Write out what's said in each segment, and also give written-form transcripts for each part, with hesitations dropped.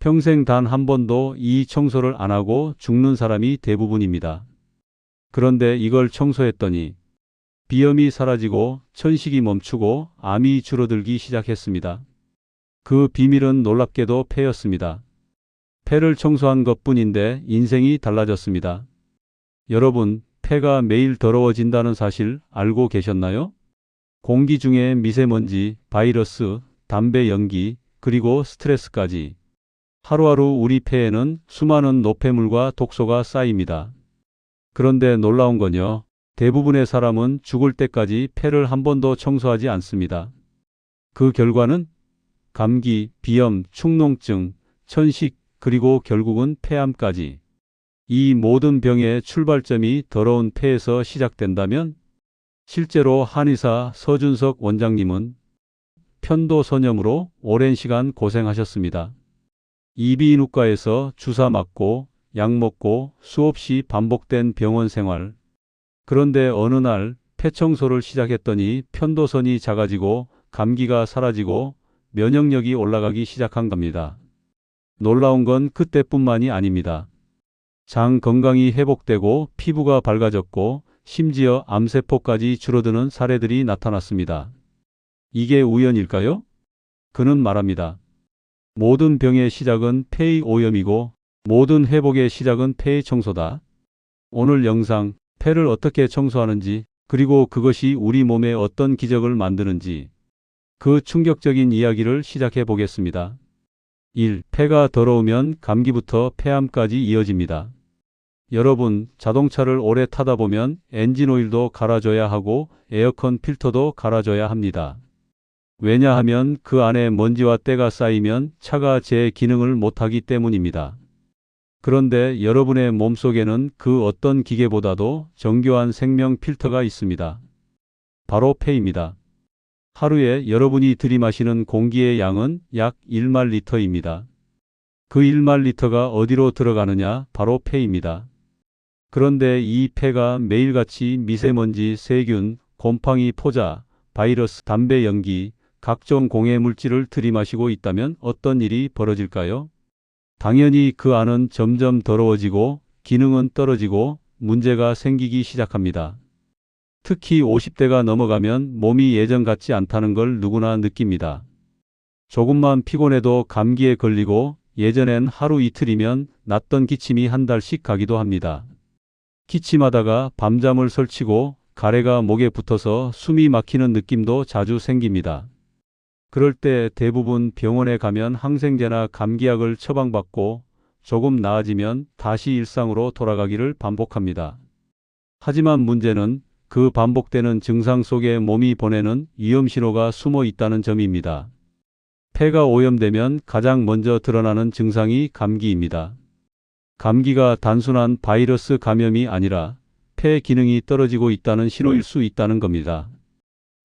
평생 단 한 번도 이 청소를 안 하고 죽는 사람이 대부분입니다. 그런데 이걸 청소했더니 비염이 사라지고 천식이 멈추고 암이 줄어들기 시작했습니다. 그 비밀은 놀랍게도 폐였습니다. 폐를 청소한 것뿐인데 인생이 달라졌습니다. 여러분, 폐가 매일 더러워진다는 사실 알고 계셨나요? 공기 중에 미세먼지, 바이러스, 담배 연기, 그리고 스트레스까지. 하루하루 우리 폐에는 수많은 노폐물과 독소가 쌓입니다. 그런데 놀라운 건요. 대부분의 사람은 죽을 때까지 폐를 한 번도 청소하지 않습니다. 그 결과는 감기, 비염, 축농증, 천식, 그리고 결국은 폐암까지. 이 모든 병의 출발점이 더러운 폐에서 시작된다면 실제로 한의사 서준석 원장님은 편도선염으로 오랜 시간 고생하셨습니다. 이비인후과에서 주사 맞고 약 먹고 수없이 반복된 병원 생활. 그런데 어느 날 폐청소를 시작했더니 편도선이 작아지고 감기가 사라지고 면역력이 올라가기 시작한 겁니다. 놀라운 건 그때뿐만이 아닙니다. 장 건강이 회복되고 피부가 밝아졌고 심지어 암세포까지 줄어드는 사례들이 나타났습니다. 이게 우연일까요? 그는 말합니다. 모든 병의 시작은 폐의 오염이고 모든 회복의 시작은 폐의 청소다. 오늘 영상 폐를 어떻게 청소하는지 그리고 그것이 우리 몸에 어떤 기적을 만드는지 그 충격적인 이야기를 시작해 보겠습니다. 1. 폐가 더러우면 감기부터 폐암까지 이어집니다. 여러분, 자동차를 오래 타다 보면 엔진오일도 갈아줘야 하고 에어컨 필터도 갈아줘야 합니다. 왜냐하면 그 안에 먼지와 때가 쌓이면 차가 제 기능을 못하기 때문입니다. 그런데 여러분의 몸속에는 그 어떤 기계보다도 정교한 생명 필터가 있습니다. 바로 폐입니다. 하루에 여러분이 들이마시는 공기의 양은 약 1만 리터입니다. 그 1만 리터가 어디로 들어가느냐? 바로 폐입니다. 그런데 이 폐가 매일같이 미세먼지, 세균, 곰팡이, 포자, 바이러스, 담배 연기, 각종 공해 물질을 들이마시고 있다면 어떤 일이 벌어질까요? 당연히 그 안은 점점 더러워지고 기능은 떨어지고 문제가 생기기 시작합니다. 특히 50대가 넘어가면 몸이 예전 같지 않다는 걸 누구나 느낍니다. 조금만 피곤해도 감기에 걸리고 예전엔 하루 이틀이면 낫던 기침이 한 달씩 가기도 합니다. 기침하다가 밤잠을 설치고 가래가 목에 붙어서 숨이 막히는 느낌도 자주 생깁니다. 그럴 때 대부분 병원에 가면 항생제나 감기약을 처방받고 조금 나아지면 다시 일상으로 돌아가기를 반복합니다. 하지만 문제는 그 반복되는 증상 속에 몸이 보내는 위험신호가 숨어 있다는 점입니다. 폐가 오염되면 가장 먼저 드러나는 증상이 감기입니다. 감기가 단순한 바이러스 감염이 아니라 폐 기능이 떨어지고 있다는 신호일 수 있다는 겁니다.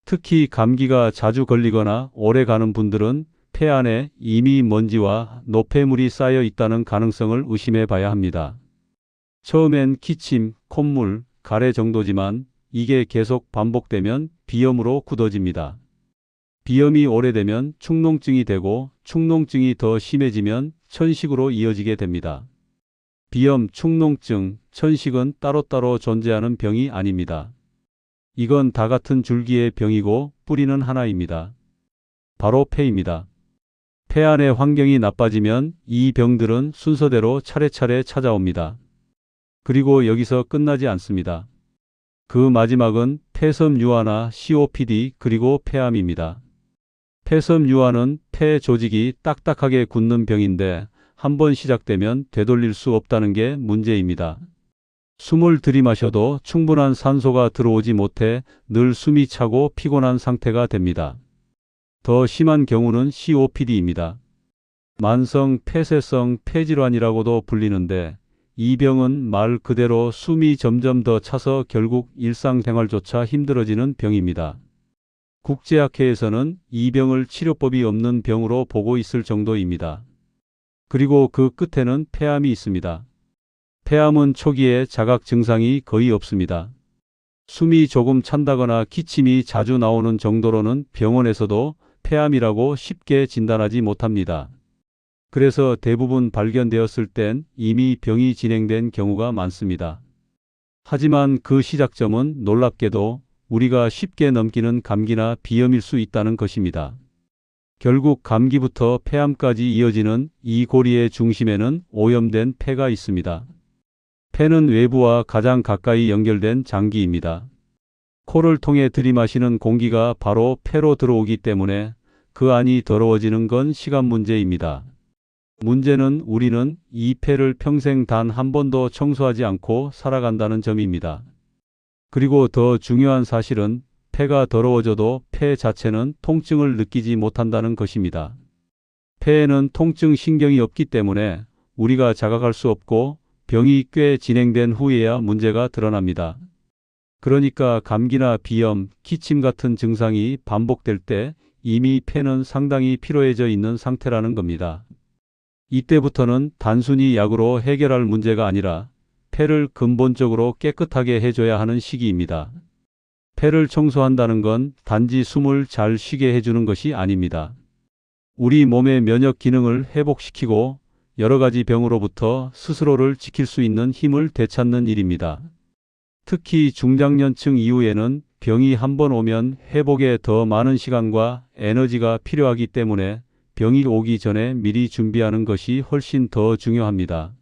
특히 감기가 자주 걸리거나 오래 가는 분들은 폐 안에 이미 먼지와 노폐물이 쌓여 있다는 가능성을 의심해 봐야 합니다. 처음엔 기침, 콧물, 가래 정도지만 이게 계속 반복되면 비염으로 굳어집니다. 비염이 오래되면 축농증이 되고 축농증이 더 심해지면 천식으로 이어지게 됩니다. 비염, 축농증, 천식은 따로따로 존재하는 병이 아닙니다. 이건 다 같은 줄기의 병이고 뿌리는 하나입니다. 바로 폐입니다. 폐 안의 환경이 나빠지면 이 병들은 순서대로 차례차례 찾아옵니다. 그리고 여기서 끝나지 않습니다. 그 마지막은 폐섬유화나 COPD 그리고 폐암입니다. 폐섬유화는 폐 조직이 딱딱하게 굳는 병인데 한번 시작되면 되돌릴 수 없다는 게 문제입니다. 숨을 들이마셔도 충분한 산소가 들어오지 못해 늘 숨이 차고 피곤한 상태가 됩니다. 더 심한 경우는 COPD입니다. 만성 폐쇄성 폐질환이라고도 불리는데 이 병은 말 그대로 숨이 점점 더 차서 결국 일상생활조차 힘들어지는 병입니다. 국제학회에서는 이 병을 치료법이 없는 병으로 보고 있을 정도입니다. 그리고 그 끝에는 폐암이 있습니다. 폐암은 초기에 자각 증상이 거의 없습니다. 숨이 조금 찬다거나 기침이 자주 나오는 정도로는 병원에서도 폐암이라고 쉽게 진단하지 못합니다. 그래서 대부분 발견되었을 땐 이미 병이 진행된 경우가 많습니다. 하지만 그 시작점은 놀랍게도 우리가 쉽게 넘기는 감기나 비염일 수 있다는 것입니다. 결국 감기부터 폐암까지 이어지는 이 고리의 중심에는 오염된 폐가 있습니다. 폐는 외부와 가장 가까이 연결된 장기입니다. 코를 통해 들이마시는 공기가 바로 폐로 들어오기 때문에 그 안이 더러워지는 건 시간 문제입니다. 문제는 우리는 이 폐를 평생 단 한 번도 청소하지 않고 살아간다는 점입니다. 그리고 더 중요한 사실은 폐가 더러워져도 폐 자체는 통증을 느끼지 못한다는 것입니다. 폐에는 통증 신경이 없기 때문에 우리가 자각할 수 없고 병이 꽤 진행된 후에야 문제가 드러납니다. 그러니까 감기나 비염, 기침 같은 증상이 반복될 때 이미 폐는 상당히 피로해져 있는 상태라는 겁니다. 이때부터는 단순히 약으로 해결할 문제가 아니라 폐를 근본적으로 깨끗하게 해줘야 하는 시기입니다. 폐를 청소한다는 건 단지 숨을 잘 쉬게 해주는 것이 아닙니다. 우리 몸의 면역 기능을 회복시키고 여러 가지 병으로부터 스스로를 지킬 수 있는 힘을 되찾는 일입니다. 특히 중장년층 이후에는 병이 한번 오면 회복에 더 많은 시간과 에너지가 필요하기 때문에 병이 오기 전에 미리 준비하는 것이 훨씬 더 중요합니다.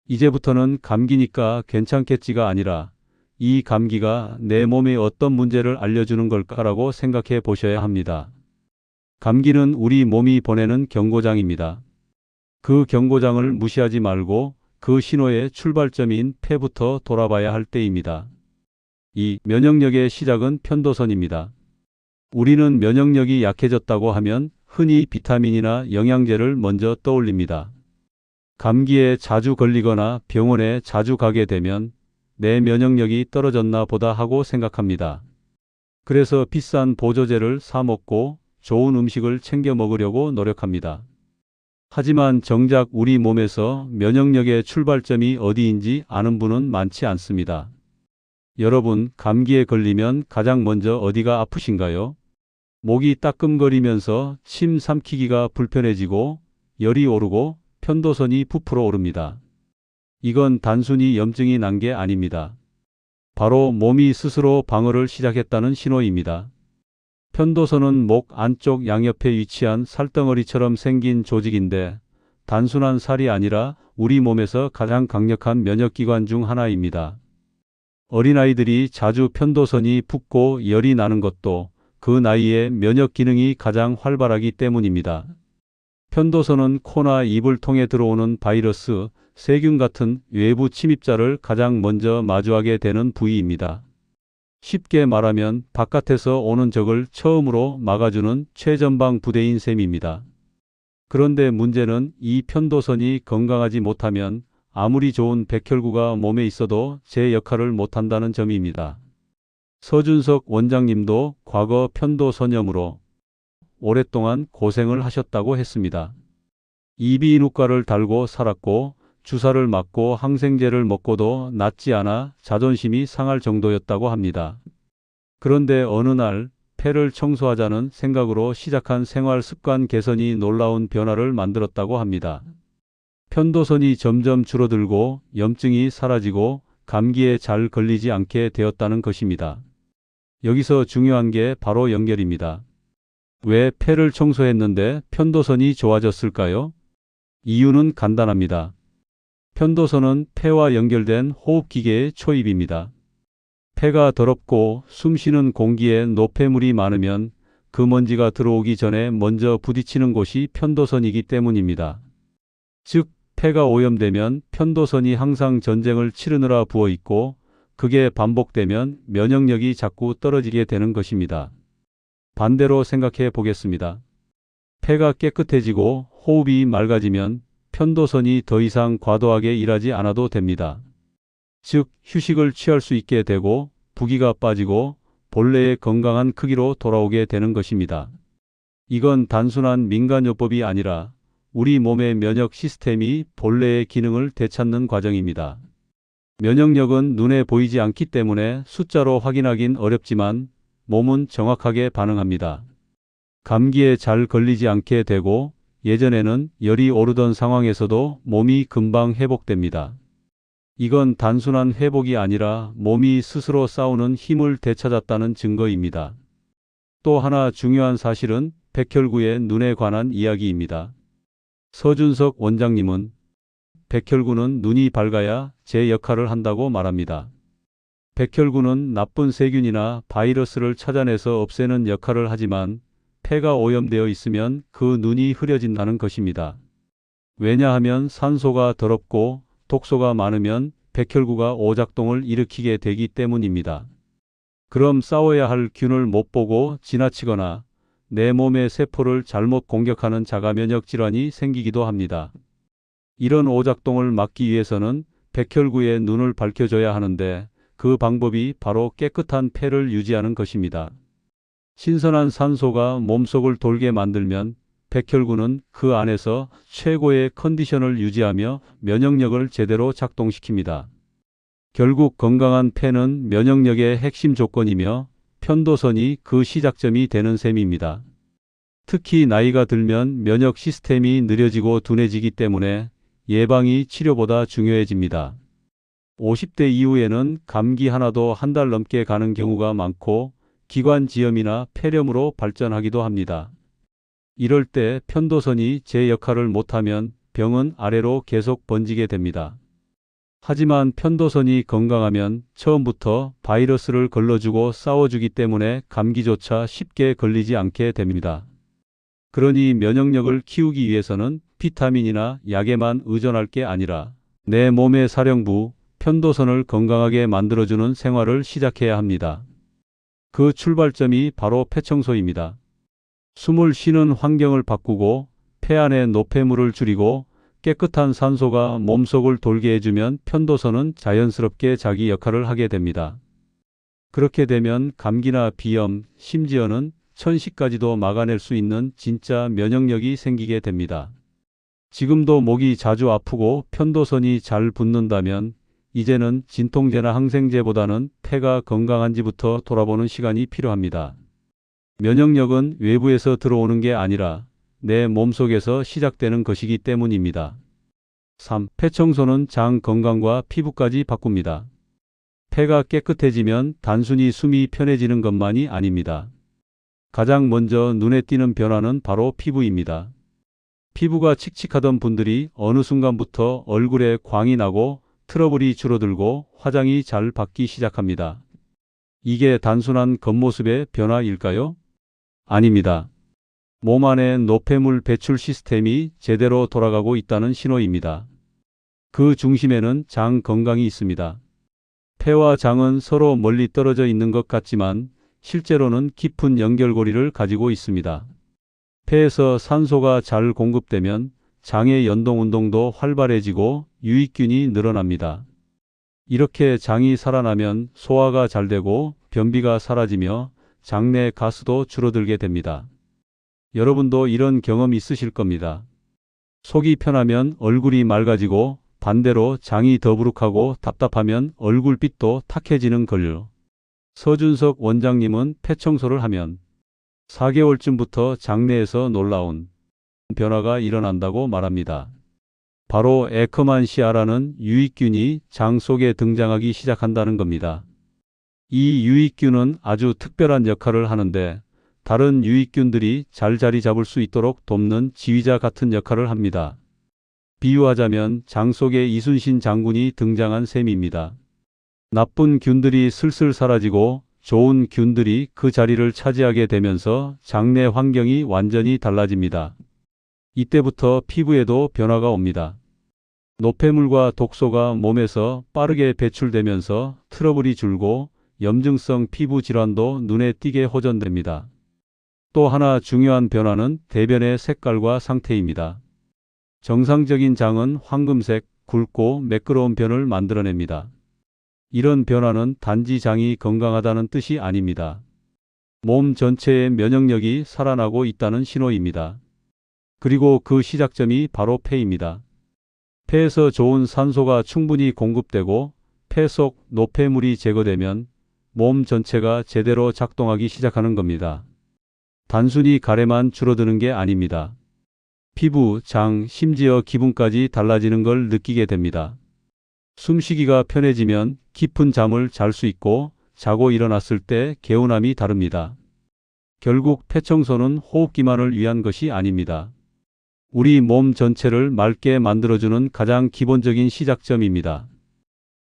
이제부터는 감기니까 괜찮겠지가 아니라 이 감기가 내 몸에 어떤 문제를 알려주는 걸까라고 생각해 보셔야 합니다. 감기는 우리 몸이 보내는 경고장입니다. 그 경고장을 무시하지 말고 그 신호의 출발점인 폐부터 돌아봐야 할 때입니다. 이 면역력의 시작은 편도선입니다. 우리는 면역력이 약해졌다고 하면 흔히 비타민이나 영양제를 먼저 떠올립니다. 감기에 자주 걸리거나 병원에 자주 가게 되면 내 면역력이 떨어졌나 보다 하고 생각합니다. 그래서 비싼 보조제를 사 먹고 좋은 음식을 챙겨 먹으려고 노력합니다. 하지만 정작 우리 몸에서 면역력의 출발점이 어디인지 아는 분은 많지 않습니다. 여러분, 감기에 걸리면 가장 먼저 어디가 아프신가요? 목이 따끔거리면서 침 삼키기가 불편해지고 열이 오르고 편도선이 부풀어 오릅니다. 이건 단순히 염증이 난 게 아닙니다. 바로 몸이 스스로 방어를 시작했다는 신호입니다. 편도선은 목 안쪽 양옆에 위치한 살덩어리처럼 생긴 조직인데 단순한 살이 아니라 우리 몸에서 가장 강력한 면역기관 중 하나입니다. 어린아이들이 자주 편도선이 붓고 열이 나는 것도 그 나이에 면역 기능이 가장 활발하기 때문입니다. 편도선은 코나 입을 통해 들어오는 바이러스, 세균 같은 외부 침입자를 가장 먼저 마주하게 되는 부위입니다. 쉽게 말하면 바깥에서 오는 적을 처음으로 막아주는 최전방 부대인 셈입니다. 그런데 문제는 이 편도선이 건강하지 못하면 아무리 좋은 백혈구가 몸에 있어도 제 역할을 못한다는 점입니다. 서준석 원장님도 과거 편도선염으로 오랫동안 고생을 하셨다고 했습니다. 이비인후과를 달고 살았고 주사를 맞고 항생제를 먹고도 낫지 않아 자존심이 상할 정도였다고 합니다. 그런데 어느 날 폐를 청소하자는 생각으로 시작한 생활 습관 개선이 놀라운 변화를 만들었다고 합니다. 편도선이 점점 줄어들고 염증이 사라지고 감기에 잘 걸리지 않게 되었다는 것입니다. 여기서 중요한 게 바로 연결입니다. 왜 폐를 청소했는데 편도선이 좋아졌을까요? 이유는 간단합니다. 편도선은 폐와 연결된 호흡기계의 초입입니다. 폐가 더럽고 숨쉬는 공기에 노폐물이 많으면 그 먼지가 들어오기 전에 먼저 부딪히는 곳이 편도선이기 때문입니다. 즉, 폐가 오염되면 편도선이 항상 전쟁을 치르느라 부어있고 그게 반복되면 면역력이 자꾸 떨어지게 되는 것입니다. 반대로 생각해 보겠습니다. 폐가 깨끗해지고 호흡이 맑아지면 편도선이 더 이상 과도하게 일하지 않아도 됩니다. 즉, 휴식을 취할 수 있게 되고 부기가 빠지고 본래의 건강한 크기로 돌아오게 되는 것입니다. 이건 단순한 민간요법이 아니라 우리 몸의 면역 시스템이 본래의 기능을 되찾는 과정입니다. 면역력은 눈에 보이지 않기 때문에 숫자로 확인하긴 어렵지만 몸은 정확하게 반응합니다. 감기에 잘 걸리지 않게 되고 예전에는 열이 오르던 상황에서도 몸이 금방 회복됩니다. 이건 단순한 회복이 아니라 몸이 스스로 싸우는 힘을 되찾았다는 증거입니다. 또 하나 중요한 사실은 백혈구의 눈에 관한 이야기입니다. 서준석 원장님은 백혈구는 눈이 밝아야 제 역할을 한다고 말합니다. 백혈구는 나쁜 세균이나 바이러스를 찾아내서 없애는 역할을 하지만 폐가 오염되어 있으면 그 눈이 흐려진다는 것입니다. 왜냐하면 산소가 더럽고 독소가 많으면 백혈구가 오작동을 일으키게 되기 때문입니다. 그럼 싸워야 할 균을 못 보고 지나치거나 내 몸의 세포를 잘못 공격하는 자가면역 질환이 생기기도 합니다. 이런 오작동을 막기 위해서는 백혈구의 눈을 밝혀줘야 하는데 그 방법이 바로 깨끗한 폐를 유지하는 것입니다. 신선한 산소가 몸속을 돌게 만들면 백혈구는 그 안에서 최고의 컨디션을 유지하며 면역력을 제대로 작동시킵니다. 결국 건강한 폐는 면역력의 핵심 조건이며 편도선이 그 시작점이 되는 셈입니다. 특히 나이가 들면 면역 시스템이 느려지고 둔해지기 때문에 예방이 치료보다 중요해집니다. 50대 이후에는 감기 하나도 한 달 넘게 가는 경우가 많고 기관지염이나 폐렴으로 발전하기도 합니다. 이럴 때 편도선이 제 역할을 못하면 병은 아래로 계속 번지게 됩니다. 하지만 편도선이 건강하면 처음부터 바이러스를 걸러주고 싸워주기 때문에 감기조차 쉽게 걸리지 않게 됩니다. 그러니 면역력을 키우기 위해서는 비타민이나 약에만 의존할 게 아니라 내 몸의 사령부, 편도선을 건강하게 만들어주는 생활을 시작해야 합니다. 그 출발점이 바로 폐청소입니다. 숨을 쉬는 환경을 바꾸고 폐 안의 노폐물을 줄이고 깨끗한 산소가 몸속을 돌게 해주면 편도선은 자연스럽게 자기 역할을 하게 됩니다. 그렇게 되면 감기나 비염, 심지어는 천식까지도 막아낼 수 있는 진짜 면역력이 생기게 됩니다. 지금도 목이 자주 아프고 편도선이 잘 붓는다면 이제는 진통제나 항생제보다는 폐가 건강한지부터 돌아보는 시간이 필요합니다. 면역력은 외부에서 들어오는 게 아니라 내 몸속에서 시작되는 것이기 때문입니다. 3. 폐청소는 장 건강과 피부까지 바꿉니다. 폐가 깨끗해지면 단순히 숨이 편해지는 것만이 아닙니다. 가장 먼저 눈에 띄는 변화는 바로 피부입니다. 피부가 칙칙하던 분들이 어느 순간부터 얼굴에 광이 나고 트러블이 줄어들고 화장이 잘 받기 시작합니다. 이게 단순한 겉모습의 변화일까요? 아닙니다. 몸 안에 노폐물 배출 시스템이 제대로 돌아가고 있다는 신호입니다. 그 중심에는 장 건강이 있습니다. 폐와 장은 서로 멀리 떨어져 있는 것 같지만 실제로는 깊은 연결고리를 가지고 있습니다. 폐에서 산소가 잘 공급되면 장의 연동운동도 활발해지고 유익균이 늘어납니다. 이렇게 장이 살아나면 소화가 잘 되고 변비가 사라지며 장내 가스도 줄어들게 됩니다. 여러분도 이런 경험 있으실 겁니다. 속이 편하면 얼굴이 맑아지고 반대로 장이 더부룩하고 답답하면 얼굴빛도 탁해지는 걸요. 서준석 원장님은 폐청소를 하면 4개월쯤부터 장내에서 놀라운 변화가 일어난다고 말합니다. 바로 에커만시아라는 유익균이 장 속에 등장하기 시작한다는 겁니다. 이 유익균은 아주 특별한 역할을 하는데 다른 유익균들이 잘 자리 잡을 수 있도록 돕는 지휘자 같은 역할을 합니다. 비유하자면 장 속에 이순신 장군이 등장한 셈입니다. 나쁜 균들이 슬슬 사라지고 좋은 균들이 그 자리를 차지하게 되면서 장내 환경이 완전히 달라집니다. 이때부터 피부에도 변화가 옵니다. 노폐물과 독소가 몸에서 빠르게 배출되면서 트러블이 줄고 염증성 피부 질환도 눈에 띄게 호전됩니다. 또 하나 중요한 변화는 대변의 색깔과 상태입니다. 정상적인 장은 황금색, 굵고 매끄러운 변을 만들어냅니다. 이런 변화는 단지 장이 건강하다는 뜻이 아닙니다. 몸 전체의 면역력이 살아나고 있다는 신호입니다. 그리고 그 시작점이 바로 폐입니다. 폐에서 좋은 산소가 충분히 공급되고 폐 속 노폐물이 제거되면 몸 전체가 제대로 작동하기 시작하는 겁니다. 단순히 가래만 줄어드는 게 아닙니다. 피부, 장, 심지어 기분까지 달라지는 걸 느끼게 됩니다. 숨쉬기가 편해지면 깊은 잠을 잘 수 있고 자고 일어났을 때 개운함이 다릅니다. 결국 폐청소는 호흡기만을 위한 것이 아닙니다. 우리 몸 전체를 맑게 만들어주는 가장 기본적인 시작점입니다.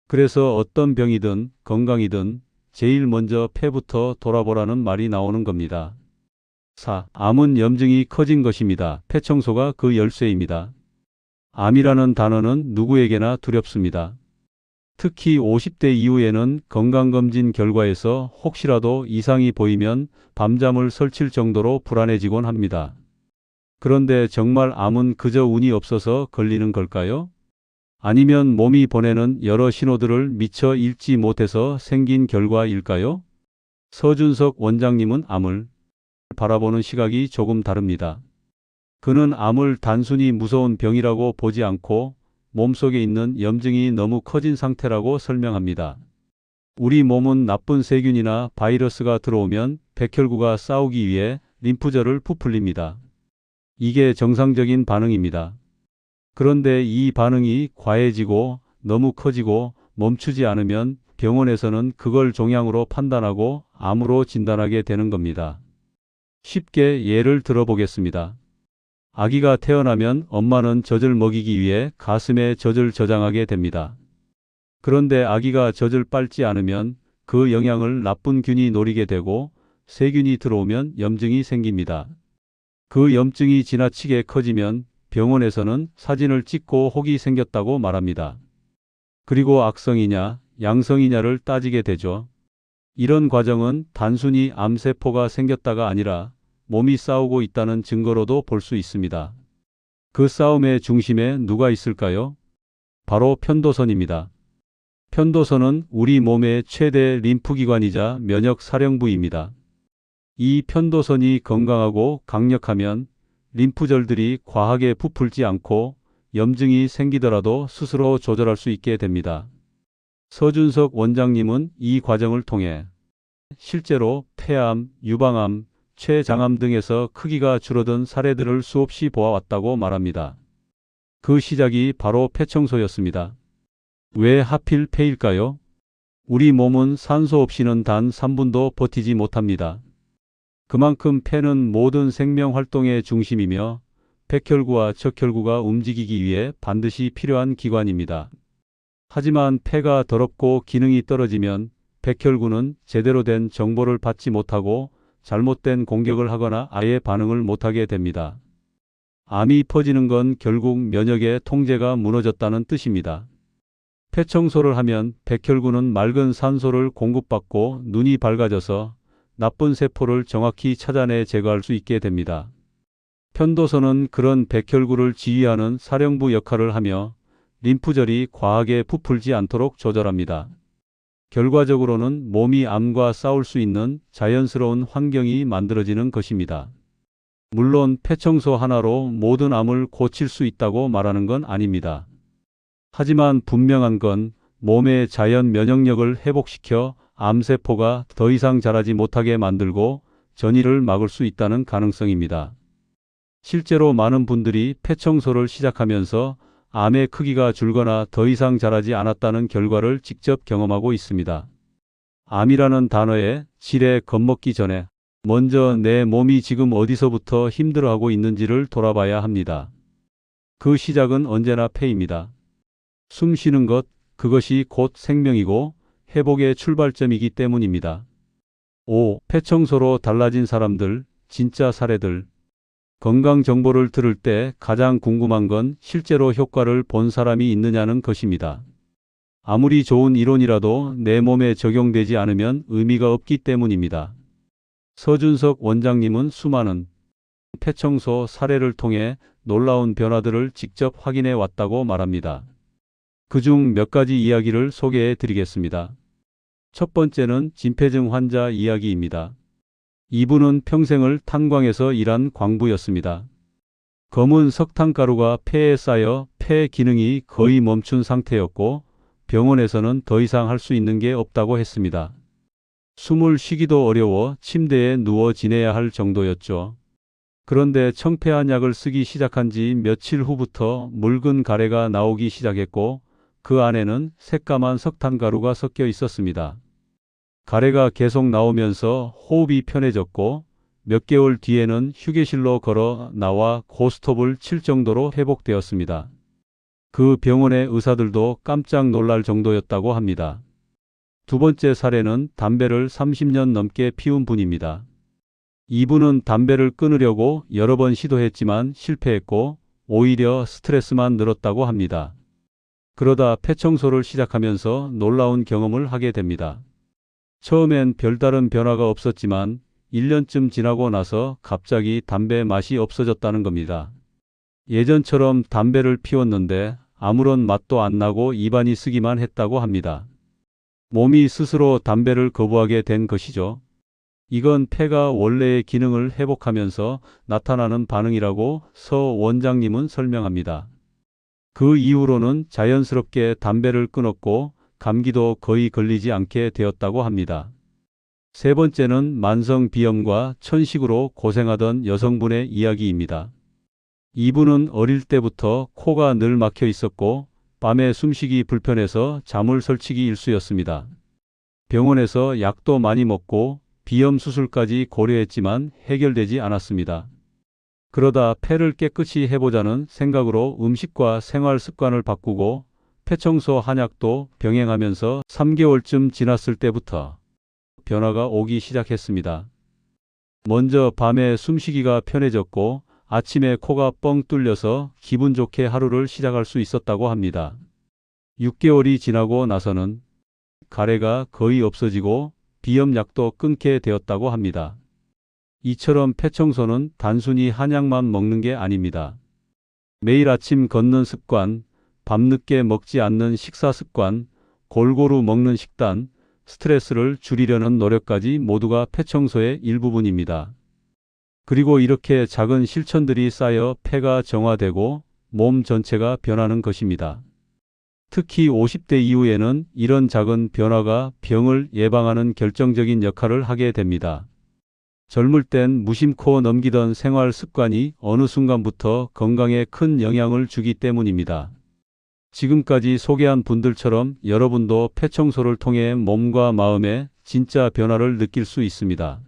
그래서 어떤 병이든 건강이든 제일 먼저 폐부터 돌아보라는 말이 나오는 겁니다. 4. 암은 염증이 커진 것입니다. 폐청소가 그 열쇠입니다. 암이라는 단어는 누구에게나 두렵습니다. 특히 50대 이후에는 건강검진 결과에서 혹시라도 이상이 보이면 밤잠을 설칠 정도로 불안해지곤 합니다. 그런데 정말 암은 그저 운이 없어서 걸리는 걸까요? 아니면 몸이 보내는 여러 신호들을 미처 읽지 못해서 생긴 결과일까요? 서준석 원장님은 암을 바라보는 시각이 조금 다릅니다. 그는 암을 단순히 무서운 병이라고 보지 않고 몸속에 있는 염증이 너무 커진 상태라고 설명합니다. 우리 몸은 나쁜 세균이나 바이러스가 들어오면 백혈구가 싸우기 위해 림프절을 부풀립니다. 이게 정상적인 반응입니다. 그런데 이 반응이 과해지고 너무 커지고 멈추지 않으면 병원에서는 그걸 종양으로 판단하고 암으로 진단하게 되는 겁니다. 쉽게 예를 들어보겠습니다. 아기가 태어나면 엄마는 젖을 먹이기 위해 가슴에 젖을 저장하게 됩니다. 그런데 아기가 젖을 빨지 않으면 그 영양을 나쁜 균이 노리게 되고 세균이 들어오면 염증이 생깁니다. 그 염증이 지나치게 커지면 병원에서는 사진을 찍고 혹이 생겼다고 말합니다. 그리고 악성이냐 양성이냐를 따지게 되죠. 이런 과정은 단순히 암세포가 생겼다가 아니라 몸이 싸우고 있다는 증거로도 볼 수 있습니다. 그 싸움의 중심에 누가 있을까요? 바로 편도선입니다. 편도선은 우리 몸의 최대 림프기관이자 면역사령부입니다. 이 편도선이 건강하고 강력하면 림프절들이 과하게 부풀지 않고 염증이 생기더라도 스스로 조절할 수 있게 됩니다. 서준석 원장님은 이 과정을 통해 실제로 폐암, 유방암, 췌장암 등에서 크기가 줄어든 사례들을 수없이 보아왔다고 말합니다. 그 시작이 바로 폐청소였습니다. 왜 하필 폐일까요? 우리 몸은 산소 없이는 단 3분도 버티지 못합니다. 그만큼 폐는 모든 생명 활동의 중심이며 백혈구와 적혈구가 움직이기 위해 반드시 필요한 기관입니다. 하지만 폐가 더럽고 기능이 떨어지면 백혈구는 제대로 된 정보를 받지 못하고 잘못된 공격을 하거나 아예 반응을 못하게 됩니다. 암이 퍼지는 건 결국 면역의 통제가 무너졌다는 뜻입니다. 폐청소를 하면 백혈구는 맑은 산소를 공급받고 눈이 밝아져서 나쁜 세포를 정확히 찾아내 제거할 수 있게 됩니다. 편도선은 그런 백혈구를 지휘하는 사령부 역할을 하며 림프절이 과하게 부풀지 않도록 조절합니다. 결과적으로는 몸이 암과 싸울 수 있는 자연스러운 환경이 만들어지는 것입니다. 물론 폐청소 하나로 모든 암을 고칠 수 있다고 말하는 건 아닙니다. 하지만 분명한 건 몸의 자연 면역력을 회복시켜 암세포가 더 이상 자라지 못하게 만들고 전이를 막을 수 있다는 가능성입니다. 실제로 많은 분들이 폐청소를 시작하면서 암의 크기가 줄거나 더 이상 자라지 않았다는 결과를 직접 경험하고 있습니다. 암이라는 단어에 지레 겁먹기 전에 먼저 내 몸이 지금 어디서부터 힘들어하고 있는지를 돌아봐야 합니다. 그 시작은 언제나 폐입니다. 숨 쉬는 것, 그것이 곧 생명이고 회복의 출발점이기 때문입니다. 5. 폐청소로 달라진 사람들, 진짜 사례들. 건강 정보를 들을 때 가장 궁금한 건 실제로 효과를 본 사람이 있느냐는 것입니다. 아무리 좋은 이론이라도 내 몸에 적용되지 않으면 의미가 없기 때문입니다. 서준석 원장님은 수많은 폐청소 사례를 통해 놀라운 변화들을 직접 확인해 왔다고 말합니다. 그중 몇 가지 이야기를 소개해 드리겠습니다. 첫 번째는 진폐증 환자 이야기입니다. 이분은 평생을 탄광에서 일한 광부였습니다. 검은 석탄가루가 폐에 쌓여 폐 기능이 거의 멈춘 상태였고 병원에서는 더 이상 할 수 있는 게 없다고 했습니다. 숨을 쉬기도 어려워 침대에 누워 지내야 할 정도였죠. 그런데 청패한 약을 쓰기 시작한 지 며칠 후부터 묽은 가래가 나오기 시작했고 그 안에는 새까만 석탄가루가 섞여 있었습니다. 가래가 계속 나오면서 호흡이 편해졌고 몇 개월 뒤에는 휴게실로 걸어 나와 고스톱을 칠 정도로 회복되었습니다. 그 병원의 의사들도 깜짝 놀랄 정도였다고 합니다. 두 번째 사례는 담배를 30년 넘게 피운 분입니다. 이분은 담배를 끊으려고 여러 번 시도했지만 실패했고 오히려 스트레스만 늘었다고 합니다. 그러다 폐청소를 시작하면서 놀라운 경험을 하게 됩니다. 처음엔 별다른 변화가 없었지만 1년쯤 지나고 나서 갑자기 담배 맛이 없어졌다는 겁니다. 예전처럼 담배를 피웠는데 아무런 맛도 안 나고 입안이 쓰기만 했다고 합니다. 몸이 스스로 담배를 거부하게 된 것이죠. 이건 폐가 원래의 기능을 회복하면서 나타나는 반응이라고 서 원장님은 설명합니다. 그 이후로는 자연스럽게 담배를 끊었고 감기도 거의 걸리지 않게 되었다고 합니다. 세 번째는 만성 비염과 천식으로 고생하던 여성분의 이야기입니다. 이분은 어릴 때부터 코가 늘 막혀 있었고 밤에 숨쉬기 불편해서 잠을 설치기 일쑤였습니다. 병원에서 약도 많이 먹고 비염 수술까지 고려했지만 해결되지 않았습니다. 그러다 폐를 깨끗이 해보자는 생각으로 음식과 생활 습관을 바꾸고 폐청소 한약도 병행하면서 3개월쯤 지났을 때부터 변화가 오기 시작했습니다. 먼저 밤에 숨쉬기가 편해졌고 아침에 코가 뻥 뚫려서 기분 좋게 하루를 시작할 수 있었다고 합니다. 6개월이 지나고 나서는 가래가 거의 없어지고 비염약도 끊게 되었다고 합니다. 이처럼 폐청소는 단순히 한약만 먹는 게 아닙니다. 매일 아침 걷는 습관, 밤늦게 먹지 않는 식사 습관, 골고루 먹는 식단, 스트레스를 줄이려는 노력까지 모두가 폐청소의 일부분입니다. 그리고 이렇게 작은 실천들이 쌓여 폐가 정화되고 몸 전체가 변하는 것입니다. 특히 50대 이후에는 이런 작은 변화가 병을 예방하는 결정적인 역할을 하게 됩니다. 젊을 땐 무심코 넘기던 생활 습관이 어느 순간부터 건강에 큰 영향을 주기 때문입니다. 지금까지 소개한 분들처럼 여러분도 폐청소를 통해 몸과 마음에 진짜 변화를 느낄 수 있습니다.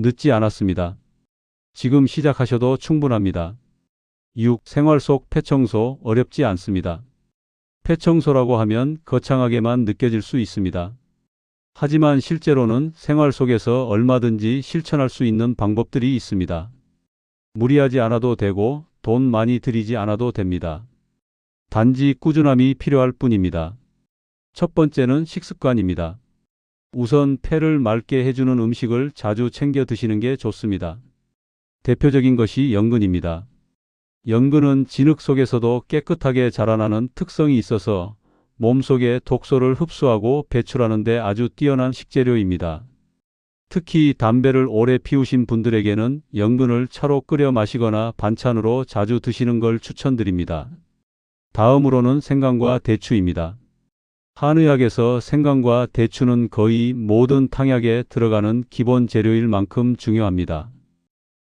늦지 않았습니다. 지금 시작하셔도 충분합니다. 6. 생활 속 폐청소 어렵지 않습니다. 폐청소라고 하면 거창하게만 느껴질 수 있습니다. 하지만 실제로는 생활 속에서 얼마든지 실천할 수 있는 방법들이 있습니다. 무리하지 않아도 되고 돈 많이 들이지 않아도 됩니다. 단지 꾸준함이 필요할 뿐입니다. 첫 번째는 식습관입니다. 우선 폐를 맑게 해주는 음식을 자주 챙겨 드시는 게 좋습니다. 대표적인 것이 연근입니다. 연근은 진흙 속에서도 깨끗하게 자라나는 특성이 있어서 몸속의 독소를 흡수하고 배출하는 데 아주 뛰어난 식재료입니다. 특히 담배를 오래 피우신 분들에게는 연근을 차로 끓여 마시거나 반찬으로 자주 드시는 걸 추천드립니다. 다음으로는 생강과 대추입니다. 한의학에서 생강과 대추는 거의 모든 탕약에 들어가는 기본 재료일 만큼 중요합니다.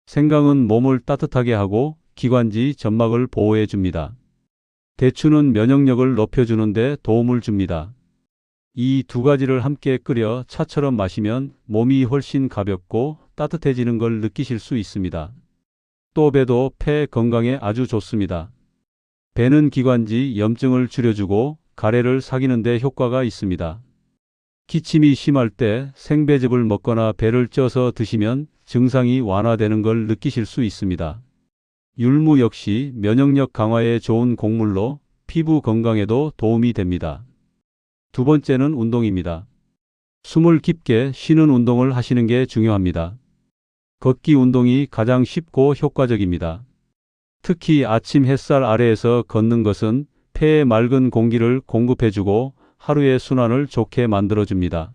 생강은 몸을 따뜻하게 하고 기관지, 점막을 보호해 줍니다. 대추는 면역력을 높여주는 데 도움을 줍니다. 이 두 가지를 함께 끓여 차처럼 마시면 몸이 훨씬 가볍고 따뜻해지는 걸 느끼실 수 있습니다. 또 배도 폐 건강에 아주 좋습니다. 배는 기관지, 염증을 줄여주고 가래를 삭이는 데 효과가 있습니다. 기침이 심할 때 생배즙을 먹거나 배를 쪄서 드시면 증상이 완화되는 걸 느끼실 수 있습니다. 율무 역시 면역력 강화에 좋은 곡물로 피부 건강에도 도움이 됩니다. 두 번째는 운동입니다. 숨을 깊게 쉬는 운동을 하시는 게 중요합니다. 걷기 운동이 가장 쉽고 효과적입니다. 특히 아침 햇살 아래에서 걷는 것은 폐에 맑은 공기를 공급해주고 하루의 순환을 좋게 만들어줍니다.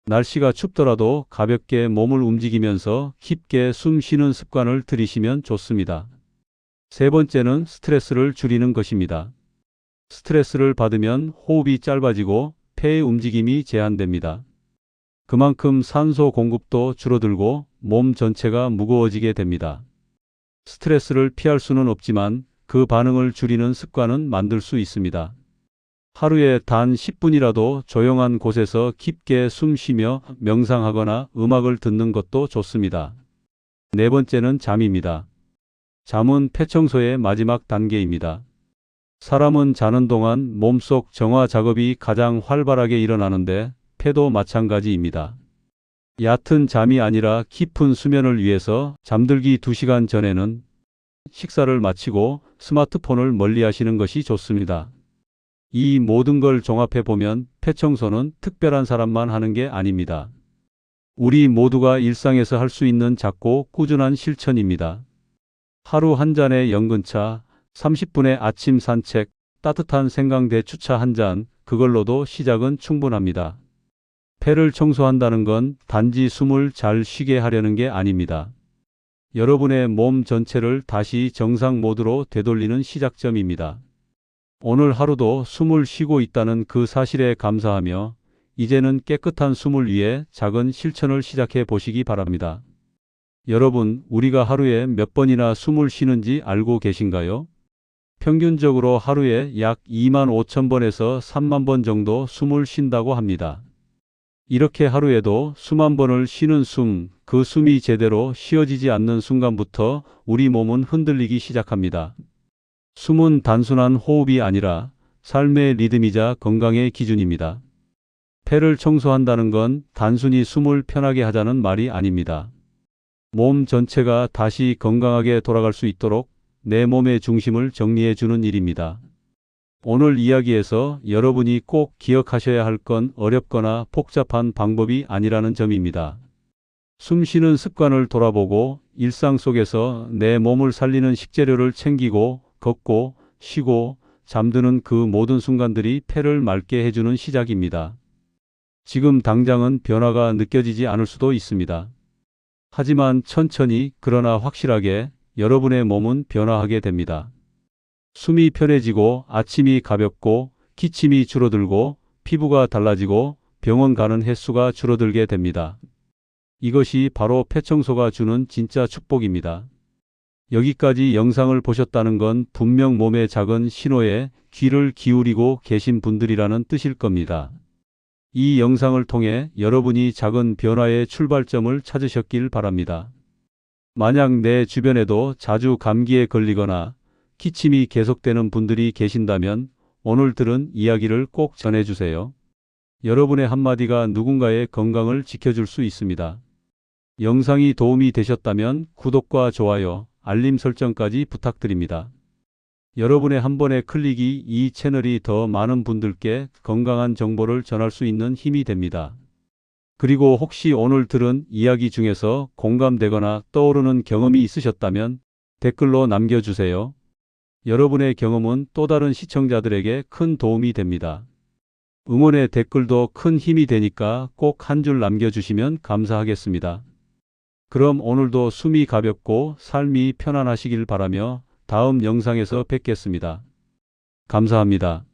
날씨가 춥더라도 가볍게 몸을 움직이면서 깊게 숨 쉬는 습관을 들이시면 좋습니다. 세 번째는 스트레스를 줄이는 것입니다. 스트레스를 받으면 호흡이 짧아지고 폐의 움직임이 제한됩니다. 그만큼 산소 공급도 줄어들고 몸 전체가 무거워지게 됩니다. 스트레스를 피할 수는 없지만 그 반응을 줄이는 습관은 만들 수 있습니다. 하루에 단 10분이라도 조용한 곳에서 깊게 숨 쉬며 명상하거나 음악을 듣는 것도 좋습니다. 네 번째는 잠입니다. 잠은 폐청소의 마지막 단계입니다. 사람은 자는 동안 몸속 정화 작업이 가장 활발하게 일어나는데 폐도 마찬가지입니다. 얕은 잠이 아니라 깊은 수면을 위해서 잠들기 2시간 전에는 식사를 마치고 스마트폰을 멀리하시는 것이 좋습니다. 이 모든 걸 종합해 보면 폐청소는 특별한 사람만 하는 게 아닙니다. 우리 모두가 일상에서 할 수 있는 작고 꾸준한 실천입니다. 하루 한 잔의 연근차, 30분의 아침 산책, 따뜻한 생강대추차 한 잔, 그걸로도 시작은 충분합니다. 폐를 청소한다는 건 단지 숨을 잘 쉬게 하려는 게 아닙니다. 여러분의 몸 전체를 다시 정상 모드로 되돌리는 시작점입니다. 오늘 하루도 숨을 쉬고 있다는 그 사실에 감사하며 이제는 깨끗한 숨을 위해 작은 실천을 시작해 보시기 바랍니다. 여러분, 우리가 하루에 몇 번이나 숨을 쉬는지 알고 계신가요? 평균적으로 하루에 약 25,000번에서 30,000번 정도 숨을 쉰다고 합니다. 이렇게 하루에도 수만 번을 쉬는 숨, 그 숨이 제대로 쉬어지지 않는 순간부터 우리 몸은 흔들리기 시작합니다. 숨은 단순한 호흡이 아니라 삶의 리듬이자 건강의 기준입니다. 폐를 청소한다는 건 단순히 숨을 편하게 하자는 말이 아닙니다. 몸 전체가 다시 건강하게 돌아갈 수 있도록 내 몸의 중심을 정리해 주는 일입니다. 오늘 이야기에서 여러분이 꼭 기억하셔야 할 건 어렵거나 복잡한 방법이 아니라는 점입니다. 숨 쉬는 습관을 돌아보고 일상 속에서 내 몸을 살리는 식재료를 챙기고 걷고 쉬고 잠드는 그 모든 순간들이 폐를 맑게 해주는 시작입니다. 지금 당장은 변화가 느껴지지 않을 수도 있습니다. 하지만 천천히 그러나 확실하게 여러분의 몸은 변화하게 됩니다. 숨이 편해지고 아침이 가볍고 기침이 줄어들고 피부가 달라지고 병원 가는 횟수가 줄어들게 됩니다. 이것이 바로 폐청소가 주는 진짜 축복입니다. 여기까지 영상을 보셨다는 건 분명 몸의 작은 신호에 귀를 기울이고 계신 분들이라는 뜻일 겁니다. 이 영상을 통해 여러분이 작은 변화의 출발점을 찾으셨길 바랍니다. 만약 내 주변에도 자주 감기에 걸리거나 기침이 계속되는 분들이 계신다면 오늘 들은 이야기를 꼭 전해주세요. 여러분의 한마디가 누군가의 건강을 지켜줄 수 있습니다. 영상이 도움이 되셨다면 구독과 좋아요, 알림 설정까지 부탁드립니다. 여러분의 한 번의 클릭이 이 채널이 더 많은 분들께 건강한 정보를 전할 수 있는 힘이 됩니다. 그리고 혹시 오늘 들은 이야기 중에서 공감되거나 떠오르는 경험이 있으셨다면 댓글로 남겨주세요. 여러분의 경험은 또 다른 시청자들에게 큰 도움이 됩니다. 응원의 댓글도 큰 힘이 되니까 꼭 한 줄 남겨주시면 감사하겠습니다. 그럼 오늘도 숨이 가볍고 삶이 편안하시길 바라며 다음 영상에서 뵙겠습니다. 감사합니다.